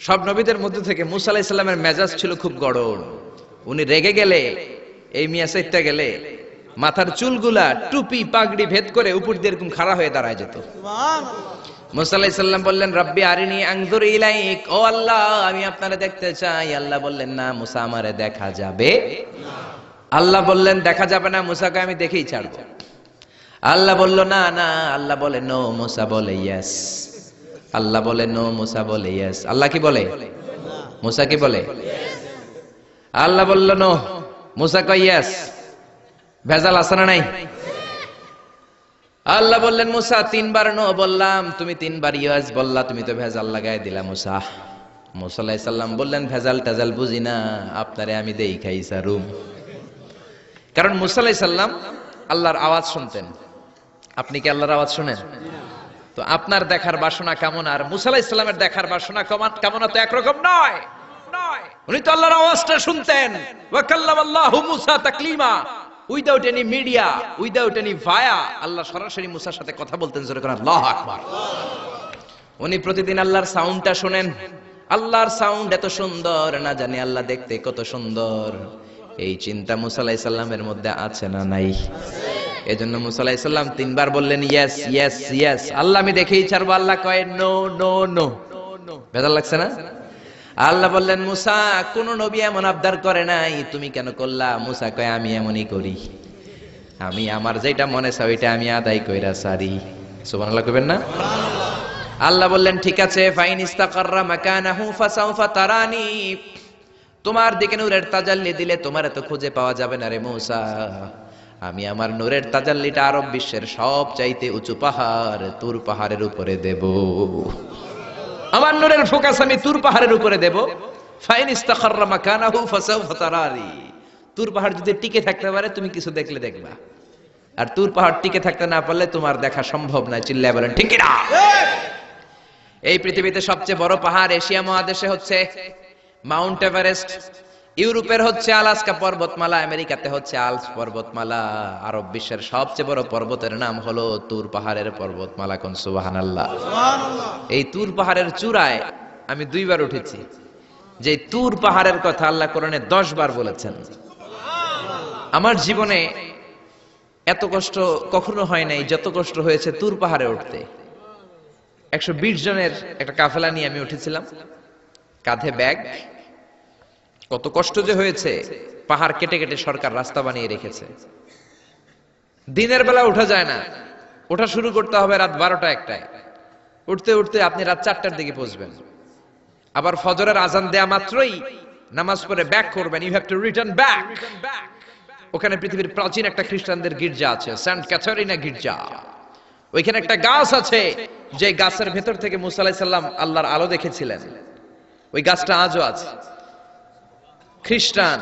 সব নবীদের মধ্যে থেকে মুসা আলাইহিস সালামের মেজাজ ছিল খুব গরম। উনি রেগে গেলে, এই মিয়া সাইটটা গেলে মাথার চুলগুলা টুপি পাগড়ি ভেদ করে উপর দিয়ে এরকম খাড়া হয়ে দাঁড়ায় যেত। মুসা আলাইহিস সালাম বললেন, রব্বি আরিনি আনজুর ইলাইক, ও আল্লাহ আমি আপনারে দেখতে চাই। আল্লাহ বললেন, না মুসা আমারে দেখা যাবে না। আল্লাহ বললেন, দেখা যাবে না। মুসাকে আমি দেখেই ছাড়বো। আল্লাহ বলল, না না। আল্লাহ বলে নো, মুসা বলে ইয়েস। আল্লাহ বলে নো, মুসা বলে ইয়েস। আল্লাহ কি বলে? মুসা কি বলে? আল্লাহ বলল নো, মুসা কয় ইয়েস। ভেজাল আছে না নাই? আল্লাহ বললেন, মুসা তিনবার নো বললাম, তুমি তিনবার ইয়েস বললা, তুমি তো ভেজাল লাগাই দিলা মুসা। মুসা আলাইহিস সালাম বললেন, ভেজাল টেজাল বুঝি না, আপনারে আমি দেই খাইছা রুম। কারণ মুসা আলাইহিস সালাম আল্লাহর আওয়াজ শুনতেন। আপনি কি আল্লাহর আওয়াজ শুনেন? তো আপনার দেখার বাসনা কেমন আর মুসা আলাইহিস সালামের দেখার বাসনা কেমন তো একরকম নয়। উনি তো আল্লাহর আওয়াজটা শুনতেন। ওয়া কাল্লামাল্লাহু মুসা তাকলিমা, without any media, without any via, Allah সরাসরি মুসার সাথে কথা বলতেন। জোরে করে আল্লাহু আকবার। উনি প্রতিদিন আল্লাহর সাউন্ডটা শুনেন। আল্লাহর সাউন্ড এত সুন্দর, না জানি আল্লাহ দেখতে কত সুন্দর। এই চিন্তা মুসা আলাইহিস সালামের মধ্যে আছে না নাই? এজন্য মুসা আলাইহিস সালাম তিনবার বললেন ইয়েস ইয়েস ইয়েস। আল্লাহ আমি দেখেই ছাড়বো। আল্লাহ কয় নো নো নো। ভেজাল লাগছে না? আল্লাহ বললেন, মুসা কোন নবী এমন আবদার করে নাই, তুমি কেন করলা? মুসা কয়, আমি এমনই করি। আমি আমার যেটা মনে চাই ওইটা আমি আদায় কইরা সারি। সুবহানাল্লাহ কইবেন না? আল্লাহ বললেন, ঠিক আছে, ফাইন ইস্তাকাররা মাকানাহু ফাসাউফা তারানি। তোমার দিকে নূরের তাজাল্লি দিলে তোমার এত খুঁজে পাওয়া যাবে না রে মুসা। আমি আমার নূরের তাজাল্লিটা আরব বিশ্বের সব চাইতে উঁচু পাহাড় তুর পাহাড়ের উপরে দেব। আমার নূরের ফোকাস আমি তুর পাহাড়ের উপরে দেব। ফাইন ইস্তাকাররা মাকানাহু ফাসাউফা তারানি। তুর পাহাড় যদি টিকে থাকতে পারে তুমি কিছু দেখলে দেখবা, আর তুর পাহাড় টিকে থাকতে না পারলে তোমার দেখা সম্ভব না। চিল্লায় বলেন ঠিক কি না? এই পৃথিবীতে সবচেয়ে বড় পাহাড় এশিয়া মহাদেশে হচ্ছে মাউন্ট এভারেস্ট, ইউরোপের হচ্ছে আলাস্কা পর্বতমালা, আমেরিকাতে হচ্ছে আল্পস পর্বতমালা, আরব বিশ্বের সবচেয়ে বড় পর্বতের নাম হলো তুর পাহাড়ের পর্বতমালা। কোন সুবহানাল্লাহ। এই তুর পাহাড়ের চূড়ায় আমি 2 বার উঠেছি। যে তুর পাহাড়ের কথা আল্লাহ কোরআনে 10 বার বলেছেন। আমার জীবনে এত কষ্ট কখনো হয় নাই যত কষ্ট হয়েছে তুর পাহাড়ে উঠতে। 120 জনের একটা কাফেলা নিয়ে আমি উঠেছিলাম, কাঁধে ব্যাগ। কত কষ্ট যে হয়েছে। পাহাড় কেটে কেটে সরকার রাস্তা বানিয়ে রেখেছে। দিনের বেলা ওঠা যায় না, ওঠা শুরু করতে হবে রাত 12টা-1টায়। উঠতে উঠতে আপনি রাত 4টার দিকে পৌঁছবেন। আবার ফজরের আজান দেয়া মাত্রই নামাজ পড়ে ব্যাক করবেন। You have to return back. ওখানে পৃথিবীর প্রাচীন একটা খ্রিস্টানদের গির্জা আছে, সেন্ট ক্যাথারিনা গির্জা। ওইখানে একটা গাছ আছে, যে গাছের ভেতর থেকে মুসা আলাইহিস সালাম আল্লাহর আলো দেখেছিলেন। ওই গাছটা আজও আছে। খ্রিস্টান,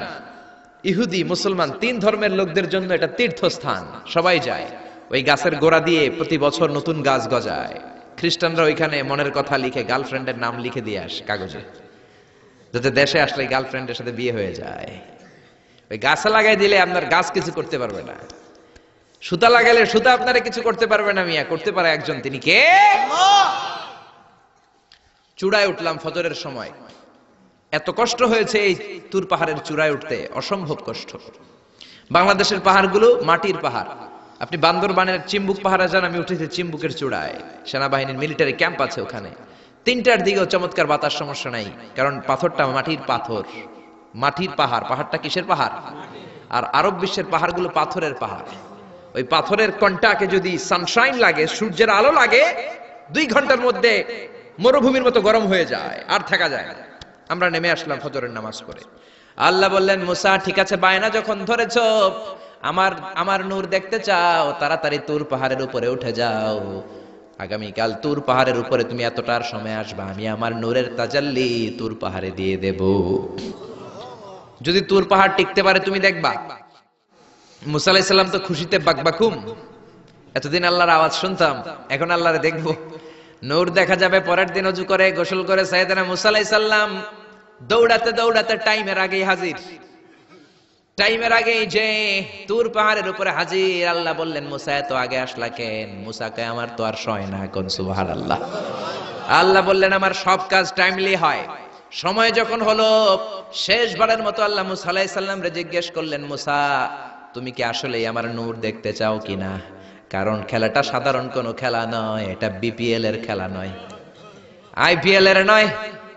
ইহুদি, মুসলমান 3 ধর্মের লোকদের জন্য এটা তীর্থস্থান। সবাই যায়। ওই গাছের গোড়া দিয়ে প্রতি বছর নতুন গাছ গজায়। খ্রিস্টানরা ওইখানে মনের কথা লিখে, গার্লফ্রেন্ডের নাম লিখে দিয়ে আসে কাগজে, যাতে দেশে আসলে গার্লফ্রেন্ডের সাথে বিয়ে হয়ে যায়। ওই গাছে লাগাই দিলে আপনার গাছ কিছু করতে পারবে না। সুতা লাগাইলে সুতা আপনারা কিছু করতে পারবে না। মিয়া করতে পারে একজন, তিনি কে? চূড়ায় উঠলাম ফজরের সময়। এত কষ্ট হয়েছে এই তুর পাহাড়ের চূড়ায় উঠতে, অসম্ভব কষ্ট। বাংলাদেশের পাহাড়গুলো মাটির পাহাড়। আপনি বান্দরবানের চিম্বুক পাহাড়ে যান, আমি উঠেছি চিম্বুকের চূড়ায়। সেনাবাহিনীর মিলিটারি ক্যাম্প আছে ওখানে। 3টার দিকেও চমৎকার বাতাস, সমস্যা নাই, কারণ পাথরটা মাটির পাথর। মাটির পাহাড়। পাহাড়টা কিসের পাহাড়? আর আরব বিশ্বের পাহাড়গুলো পাথরের পাহাড়। ওই পাথরের কন্টাকে যদি সানশাইন লাগে, সূর্যের আলো লাগে, 2 ঘন্টার মধ্যে মরুভূমির মতো গরম হয়ে যায়, আর থাকা যায় না। আমরা নেমে আসলাম ফজরের নামাজ পড়ে। আল্লাহ বললেন, মুসা ঠিক আছে, বায়না যখন ধরেছো, আমার নূর দেখতে চাও, তাড়াতাড়ি তুর পাহাড়ের উপরে উঠে যাও। আগামীকাল তুর পাহাড়ের উপরে তুমি এতটার সময় আসবা, আমি আমার নূরের তাজাল্লি তুর পাহাড়ে দিয়ে দেব। যদি তুর পাহাড় টিকতে পারে তুমি দেখবা। মুসা আলাইহিস সালাম তো খুশিতে বাকবাকুম। এতদিন আল্লাহর আওয়াজ শুনতাম, এখন আল্লাহরে দেখবো, নূর দেখা যাবে। পরের দিন ওযু করে গোসল করে সাইয়েদনা মুসা আলাইহিস সালাম দৌড়াতে দৌড়াতে টাইমের আগেই হাজির। টাইমের আগেই যে তুর পাহাড়ের উপরে হাজির। আল্লাহ বললেন, মুসা এত আগে আসলা কেন? মুসা কয়, আমার তো আর সয় না। কোন সুবহানাল্লাহ। আল্লাহ বললেন, আমার সব কাজ টাইমলি হয়। সময় যখন হলো, শেষবারের মতো আল্লাহ মুসা আলাইহিস সালাম রে জিজ্ঞেস করলেন, মুসা তুমি কি আসলেই আমার নূর দেখতে চাও কিনা? কারণ খেলাটা সাধারণ কোনো খেলা নয়, এটা বিপিএল এর খেলা নয়, আইপিএল এর নয়,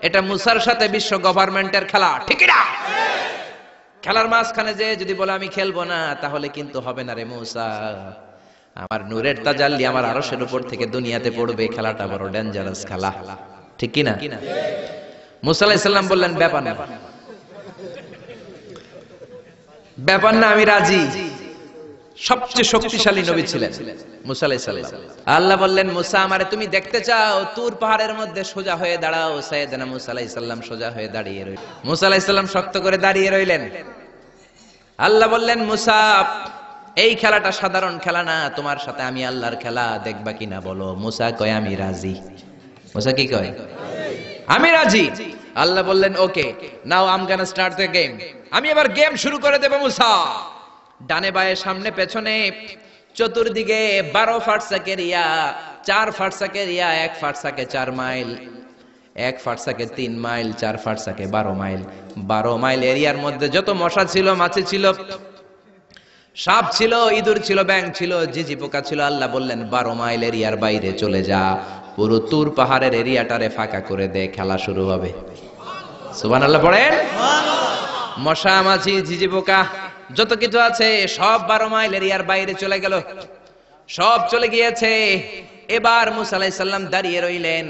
এটা মুসার সাথে বিশ্ব গভর্নমেন্টের খেলা, ঠিক না? খেলার মাঝখানে যে যদি বলে আমি খেলবো না, তাহলে কিন্তু হবে না রে মুসা। আমার নূরের তাজাল্লি আমার আরশের উপর থেকে দুনিয়াতে পড়বে, খেলাটা বড় ডেঞ্জারাস খেলা, ঠিক কি না? মুসা আলাইহিস সালাম বললেন, ব্যাপার না, ব্যাপার না, আমি রাজি। সবচেয়ে শক্তিশালী নবী ছিলেন মুসা আলাইহিস সালাম। আল্লাহ বললেন, মুসা আমারে তুমি দেখতে চাও? তুর পাহাড়ের মধ্যে সোজা হয়ে দাঁড়াও। সাইয়েদনা মুসা আলাইহিস সালাম সোজা হয়ে দাঁড়িয়ে রইলেন। মুসা আলাইহিস সালাম শক্ত করে দাঁড়িয়ে রইলেন। আল্লাহ বললেন, মুসা এই খেলাটা সাধারণ খেলা না, তোমার সাথে আমি আল্লাহর খেলা, দেখবা কিনা বলো? মুসা কয় আমি রাজি। মুসা কি কয়? আমি রাজি। আল্লাহ বললেন, okay, now I am gonna start the game. আমি এবার গেম শুরু করে দেব মুসা। ডানে বায়ে সামনে পেছনে চতুর্দিকে 12 ফারসাক এরিয়া, 4 ফারসাক এরিয়া, 1 ফারসাকে 4 মাইল, 1 ফারসাকে 3 মাইল, 4 ফারসাকে 12 মাইল। 12 মাইল এরিয়ার মধ্যে যত মশা ছিল, মাছি ছিল, সাপ ছিল, ইঁদুর ছিল, ব্যাঙ ছিল, ঝিঝি পোকা ছিল। আল্লাহ বললেন, 12 মাইল এরিয়ার বাইরে চলে যা, পুরো তুর পাহাড়ের এরিয়াটারে ফাঁকা করে দে, খেলা শুরু হবে। সুবহানাল্লাহ পড়েন। মশা, মাছি, ঝিঝি পোকা যত কিছু আছে সব 12 মাইল এরিয়ার বাইরে চলে গেল, সব চলে গিয়েছে। এবার মুসা আলাইহিস সালাম দাঁড়িয়ে রইলেন।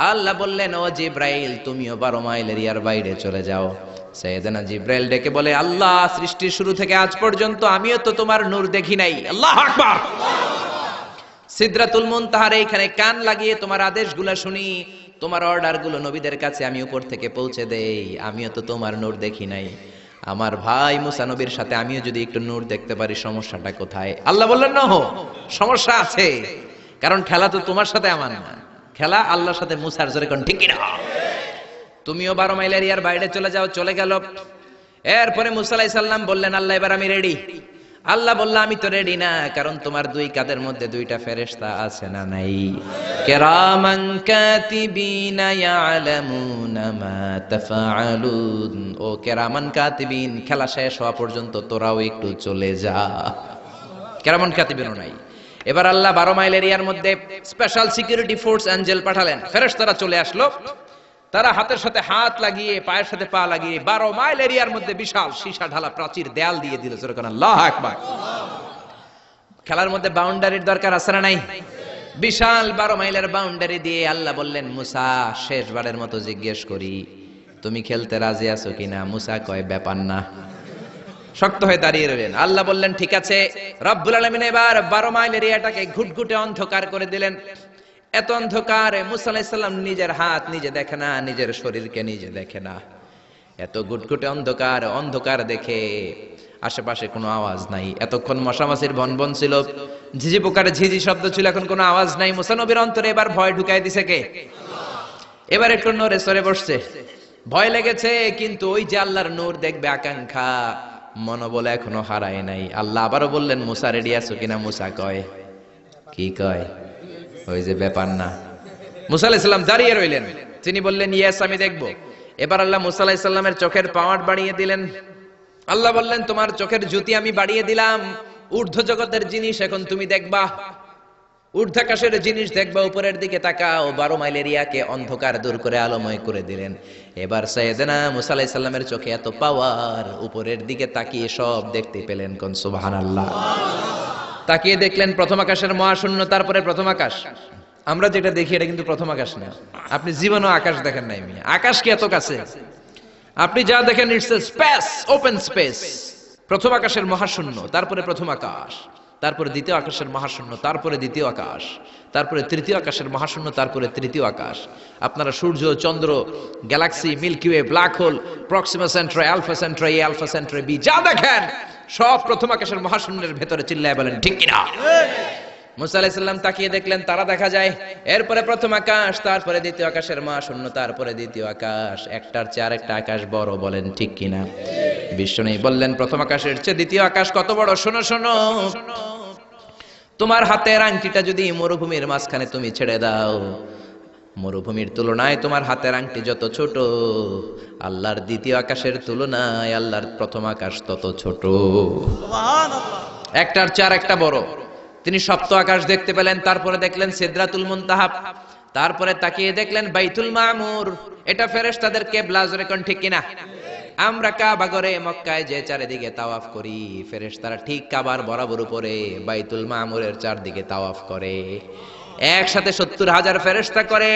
আল্লাহ বললেন, ও জিব্রাইল তুমিও 12 মাইল এরিয়ার বাইরে চলে যাও। সাইয়েদনা জিব্রাইল ডেকে বলে, আল্লাহ সৃষ্টির শুরু থেকে আজ পর্যন্ত আমিও তো তোমার নূর দেখি নাই। আল্লাহু আকবার। সিদরাতুল মুনতাহার এইখানে কান লাগিয়ে তোমার আদেশগুলো শুনি, তোমার অর্ডারগুলো নবীদের কাছে আমি উপর থেকে পৌঁছে দেই, আমিও তো তোমার নূর দেখি নাই। আমার ভাই মুসা নবীর সাথে আমিও যদি একটু নূর দেখতে পারি, সমস্যাটা কোথায়? আল্লাহ বললেন, না, সমস্যা আছে, কারণ খেলা তো তোমার সাথে আমার না, খেলা আল্লাহর সাথে মুসার। জোরে কোন ঠিক না? তুমিও 12 মাইল এরিয়ার বাইরে চলে যাও। চলে গেল। এরপরে মুসা আলাইহিস সালাম বললেন, আল্লাহ এবার আমি রেডি। আল্লাহ বলল, আমি তো রেডি না, কারণ তোমার 2 কাঁধের মধ্যে 2টা ফেরেশতা আছে না নাই? কিরামান কাতিবিনা ইয়ালামুনা মা তাফআলুন। ও কিরামান কাতিবিন, খেলা শেষ হওয়া পর্যন্ত তোরাও একটু চলে যা। কিরামান কাতিবিনও নাই। এবার আল্লাহ 12 মাইল এরিয়ার মধ্যে স্পেশাল সিকিউরিটি ফোর্স এঞ্জেল পাঠালেন। ফেরেশতারা চলে আসলো। তারা হাতের সাথে হাত লাগিয়ে, পায়ের সাথে পা লাগিয়ে 12 মাইল এরিয়ার মধ্যে বিশাল সীসা ঢালা প্রাচীর দেয়াল দিয়ে দিল। যেরকম আল্লাহু আকবার। খেলার মধ্যে বাউন্ডারির দরকার আছে না নাই? বিশাল 12 মাইলের বাউন্ডারি দিয়ে আল্লাহ বললেন, মুসা শেষবারের মতো জিজ্ঞেস করি, তুমি খেলতে রাজি আছো কিনা? মুসা কয়, ব্যাপার না। শক্ত হয়ে দাঁড়িয়ে রইলেন। আল্লাহ বললেন, ঠিক আছে। রব্বুল আলামিন এবার 12 মাইল এরিয়াটাকে ঘুটঘুটে অন্ধকার করে দিলেন। এত অন্ধকারে মুসা আলাইহিস সালাম নিজের হাত নিজে দেখে না, নিজের শরীরকে নিজে দেখে না। এত ঘুটঘুটে অন্ধকার, অন্ধকার দেখে আশেপাশে কোনো আওয়াজ নাই। এতক্ষণ মশামাছির ভনভন ছিল, ঝিঝি পোকার ঝিঝি শব্দ ছিল, এখন কোনো আওয়াজ নাই। মুসা নবীর অন্তরে এবার ভয় ঢুকাই দিছে কে? এবার একটু নড়ে সরে বসছে। ভয় লেগেছে, কিন্তু ওই যে আল্লাহর নূর দেখবে আকাঙ্ক্ষা, মনোবল এখনো হারায় নাই। আল্লাহ আবারও বললেন, মুসা রেডি আছো কিনা? মুসা কয়, কি কয়? ওই যে ব্যাপার না। মুসা আলাইহিস সালাম দাঁড়িয়ে রইলেন। তিনি বললেন, ইয়েস আমি দেখব। এবার আল্লাহ মুসা আলাইহিস সালামের চোখের পাওয়ার বাড়িয়ে দিলেন। আল্লাহ বললেন, তোমার চোখের জ্যোতি আমি বাড়িয়ে দিলাম, ঊর্ধ্ব জগতের জিনিস এখন তুমি দেখবা, ঊর্ধ্বাকাশের জিনিস দেখবা, উপরের দিকে তাকাও। 12 মাইল এরিয়াকে অন্ধকার দূর করে আলোময় করে দিলেন। এবার সাইয়েদনা মুসা আলাইহিস সালামের চোখে এত পাওয়ার, উপরের দিকে তাকিয়ে সব দেখতে পেলেন। কোন সুবহানাল্লাহ। তাকিয়ে দেখলেন প্রথম আকাশের মহাশূন্য, তারপরে প্রথম আকাশ। আমরা যেটা দেখি এটা কিন্তু প্রথম আকাশ না। আপনি জীবনও আকাশ দেখেন নাই। আকাশ কি এত কাছে? আপনি যা দেখেন it's a space, open space. প্রথম আকাশের মহাশূন্য, তারপরে প্রথম আকাশ, তারপরে দ্বিতীয় আকাশের মহাশূন্য, তারপরে দ্বিতীয় আকাশ, তারপরে তৃতীয় আকাশের মহাশূন্য, তারপরে তৃতীয় আকাশ। আপনারা সূর্য, চন্দ্র, galaxy, Milky Way, black hole, Proxima Centauri, Alpha Centauri, Alpha Centauri B, যা দেখেন সব প্রথম আকাশের মহাশূন্যের ভেতরে। চিল্লায় বলেন ঠিক কিনা? মুসা আলাইহিস সালাম তাকিয়ে দেখলেন তারা দেখা যায়। এরপরে প্রথম আকাশ, তারপরে দ্বিতীয় আকাশের মহাশূন্য, তারপরে দ্বিতীয় আকাশ। একটার চেয়ে আরেকটা আকাশ বড়। বলেন ঠিক কিনা? বিশ্বনবী বললেন, প্রথম আকাশের চেয়ে দ্বিতীয় আকাশ কত বড়? শোনো শোনো, তোমার হাতের আংটিটা যদি মরুভূমির মাঝখানে তুমি ছেড়ে দাও, মরুভূমির তুলনায় তোমার হাতের আংটি যত ছোট, আল্লাহর দ্বিতীয় আকাশের তুলনায় আল্লাহর প্রথম আকাশ তত ছোট। একটার চার একটা বড়। তিনি সপ্ত আকাশ দেখতে পেলেন, তারপরে দেখলেন সিদরাতুল মুনতাহা, তারপরে তাকিয়ে দেখলেন বাইতুল মামুর। এটা ফেরেশতাদের কিবলা, জোরে কোন ঠিক কিনা? আমরা কাবা ঘরে মক্কায় যে চারিদিকে তাওয়াফ করি, ফেরেশতারা ঠিক কাবার বরাবর উপরে বাইতুল মামুরের চারদিকে তাওয়াফ করে। একসাথে 70,000 ফেরেশতা করে।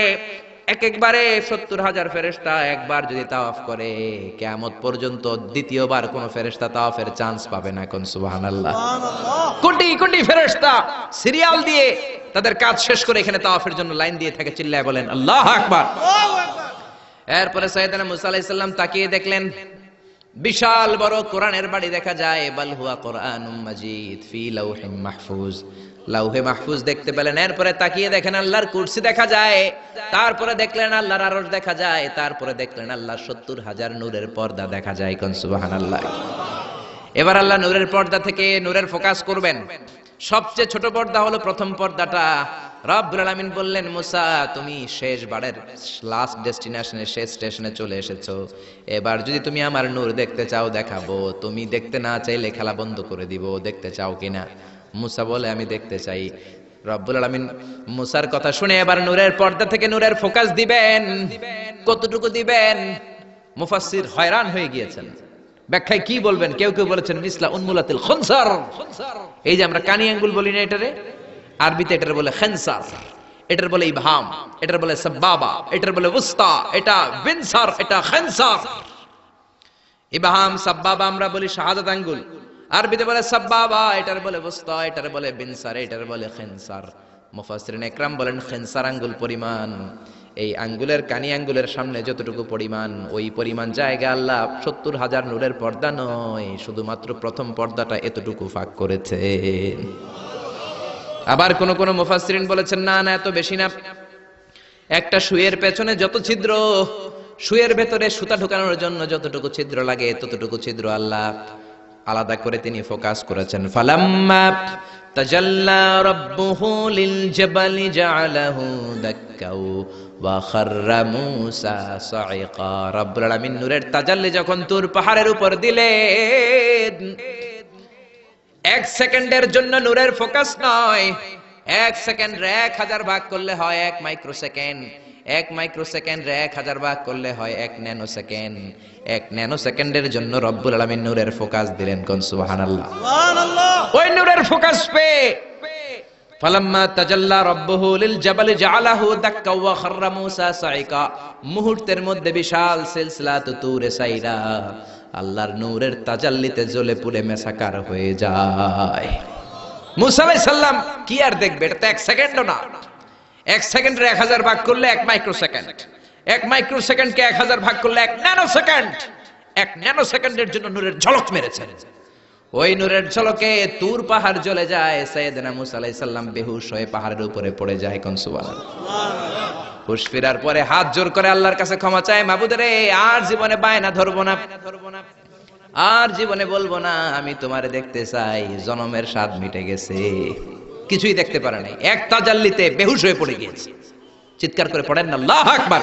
একবারে 70,000 ফেরেশতা একবার যদি তাওয়াফ করে, কিয়ামত পর্যন্ত দ্বিতীয়বার কোন ফেরেশতা তাওয়াফের চান্স পাবে না। কোন সুবহানাল্লাহ। কোটি কোটি ফেরেশতা সিরিয়াল দিয়ে তাদের কাজ শেষ করে এখানে তাওয়াফের জন্য লাইন দিয়ে থাকে। চিল্লায় বলেন আল্লাহু আকবার। এরপরে সাইয়েদনা মুসা আলাইহিস সালাম তাকিয়ে দেখলেন বিশাল বড় কোরআনের বাড়ি দেখা যায়। বাল হুয়া কোরআনুম মাজিদ ফি লাউহিম মাহফুজ, লাউহে মাহফুজ দেখতে পেলেন। এরপরে তাকিয়ে দেখেন আল্লাহর কুরসি দেখা যায়, তারপরে দেখলেন আল্লাহর আরশ দেখা যায়, তারপরে দেখলেন আল্লাহর 70,000 নূরের পর্দা দেখা যায়। কোন সুবহানাল্লাহ। এবার আল্লাহ নূরের পর্দা থেকে নূরের ফোকাস করবেন। সবচেয়ে ছোট পর্দা হলো প্রথম পর্দাটা। রব্বুল আলামিন বললেন, মুসা তুমি শেষ বারের লাস্ট ডেস্টিনেশনে, শেষ স্টেশনে চলে এসেছো। এবার যদি তুমি আমার নূর দেখতে চাও দেখাবো, তুমি দেখতে না চাইলে খেলা বন্ধ করে দিব। দেখতে চাও কিনা? মুসা বলে আমি দেখতে চাই। রব্বুল আলামিন মুসার কথা শুনে এবার নূরের পর্দা থেকে নূরের ফোকাস দিবেন। কতটুকু দিবেন? মুফাসসির হয়রান হয়ে গিয়েছেন। ব্যাখ্যায় কি বলবেন? কেউ কেউ বলেছেন মিসলা উনমুলাতিল খুনসার। এই যে আমরা কানি আঙ্গুল বলি না, এটারে আরবিতে এটার বলে খেনসার, এটার বলে ইবহাম, এটার বলে সাব্বাবা, এটার বলে উস্তা, এটা বিনসার, এটা খেনসার। ইবহাম সাব্বাবা আমরা বলি শাহাদাত আঙ্গুল, আরবিতে বলে সাব্বাবা, এটার বলে উস্তা, এটার বলে বিনসার, এটার বলে খেনসার। মুফাসসিরিন ইকরাম বলেন খেনসার আঙ্গুল পরিমাণ, এই আঙ্গুলের কানি আঙ্গুলের সামনে যতটুকু পরিমাণ, ওই পরিমাণ জায়গা আল্লাহ 70,000 নূরের পর্দা নয়, শুধুমাত্র প্রথম পর্দাটা এতটুকু ফাঁক করেছে। আবার কোন কোন মুফাসসিরিন বলেছেন না না, এত বেশি না। একটা সুইয়ের পেছনে যত ছিদ্র, সুইয়ের ভেতরে সুতা ঢোকানোর জন্য যতটুকু ছিদ্র লাগে, ততটুকু ছিদ্র আল্লাহ আলাদা করে তিনি ফোকাস করেছেন। ফালাম্মা তাজাল্লা রাব্বুহু লিল জাবালি জাআলাহু দাক্কাও ওয়া খাররা মূসা সাইকা। রব্বুল আলামিন নূরের তাজাল্লি যখন তুর পাহাড়ের উপর দিলেন, 1 সেকেন্ডের জন্য নূরের ফোকাস নয়। 1 সেকেন্ড 1000 ভাগ করলে হয় 1 মাইক্রোসেকেন্ড। 1 মাইক্রোসেকেন্ড 1000 ভাগ করলে হয় 1 ন্যানো সেকেন্ড। 1 ন্যানো সেকেন্ডের জন্য রব্বুল আলামিন নূরের ফোকাস দিলেন। কোন সুবহানাল্লাহ। সুবহানাল্লাহ। ওই নূরের ফোকাস পে ফালাম্মা তাজাল্লা রাব্বুহু লিল জাবালি জাআলাহু দাক্কা ওয়া খাররা মূসা সাইকা। মুহূর্তের মধ্যে বিশাল সিলসিলাত তুরে সাইরা আল্লাহর নূরের তাজাল্লিতে জ্বলে পুড়ে মেসাকার হয়ে যায়। মূসা আলাইহিস সালাম কি আর দেখবে? এটা তো 1 সেকেন্ডও না। 1 সেকেন্ডে 1000 ভাগ করলে 1 মাইক্রোসেকেন্ড। 1 মাইক্রোসেকেন্ডকে 1000 ভাগ করলে 1 ন্যানো সেকেন্ড। 1 ন্যানো সেকেন্ডের জন্য নূরের ঝলক মেরেছেন। ওই নূরের ঝলকে তুর পাহাড় জ্বলে যায়। সাইয়েদনা মূসা আলাইহিস সালাম বেহুশ হয়ে পাহাড়ের উপরে পড়ে যায়। কোন সুবহানাল্লাহ। হুশ ফেরার পরে হাত জোর করে আল্লাহর কাছে ক্ষমা চায়, মাবুদ রে আর জীবনে বায়না ধরবো না, আর জীবনে বলবো না আমি তোমারে দেখতে চাই। জনমের স্বাদ মিটে গেছে। কিছুই দেখতে পারে নাই, এক তাজাল্লিতে বেহুশ হয়ে পড়ে গিয়েছে। চিৎকার করে পড়েন না আল্লাহু আকবার।